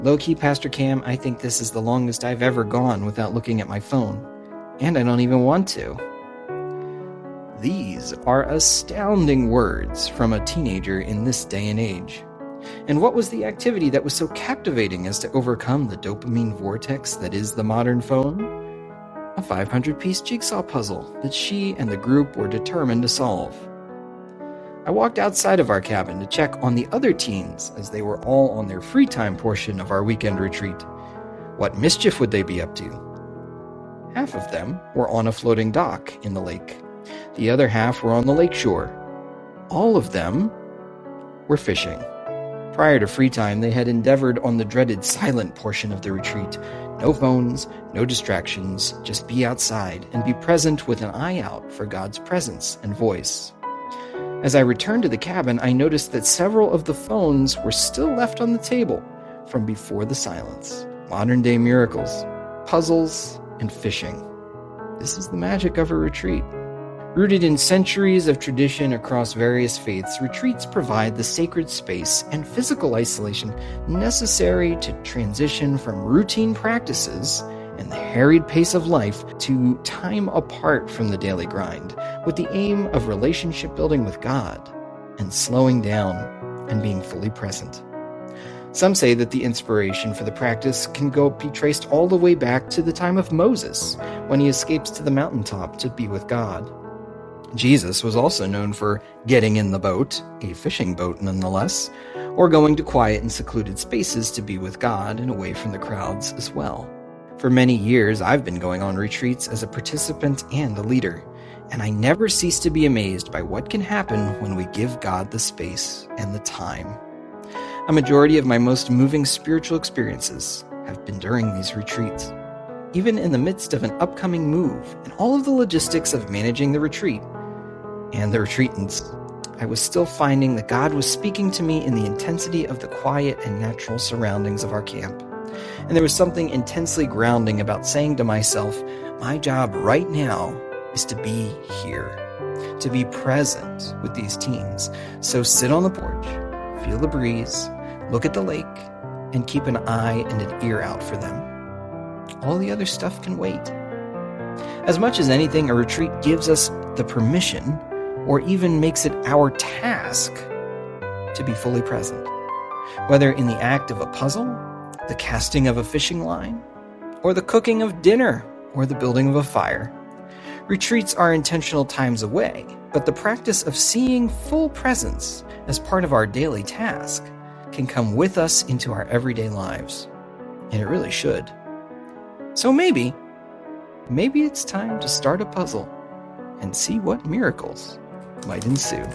Low-key, Pastor Cam, I think this is the longest I've ever gone without looking at my phone. And I don't even want to. These are astounding words from a teenager in this day and age. And what was the activity that was so captivating as to overcome the dopamine vortex that is the modern phone? A 500-piece jigsaw puzzle that she and the group were determined to solve. I walked outside of our cabin to check on the other teens as they were all on their free time portion of our weekend retreat. What mischief would they be up to? Half of them were on a floating dock in the lake. The other half were on the lake shore. All of them were fishing. Prior to free time, they had endeavored on the dreaded silent portion of the retreat. No phones, no distractions, just be outside and be present with an eye out for God's presence and voice. As I returned to the cabin, I noticed that several of the phones were still left on the table from before the silence. Modern-day miracles, puzzles, and fishing. This is the magic of a retreat. Rooted in centuries of tradition across various faiths, retreats provide the sacred space and physical isolation necessary to transition from routine practices and the harried pace of life to time apart from the daily grind, with the aim of relationship building with God and slowing down and being fully present. Some say that the inspiration for the practice can be traced all the way back to the time of Moses, when he escapes to the mountaintop to be with God. Jesus was also known for getting in the boat, a fishing boat nonetheless, or going to quiet and secluded spaces to be with God and away from the crowds as well. For many years, I've been going on retreats as a participant and a leader, and I never cease to be amazed by what can happen when we give God the space and the time. A majority of my most moving spiritual experiences have been during these retreats. Even in the midst of an upcoming move and all of the logistics of managing the retreat and the retreatants, I was still finding that God was speaking to me in the intensity of the quiet and natural surroundings of our camp. And there was something intensely grounding about saying to myself, my job right now is to be here, to be present with these teens. So sit on the porch, feel the breeze, look at the lake, and keep an eye and an ear out for them. All the other stuff can wait. As much as anything, a retreat gives us the permission, or even makes it our task, to be fully present. Whether in the act of a puzzle, the casting of a fishing line, or the cooking of dinner, or the building of a fire. Retreats are intentional times away, but the practice of seeing full presence as part of our daily task can come with us into our everyday lives. And it really should. So maybe it's time to start a puzzle and see what miracles might ensue.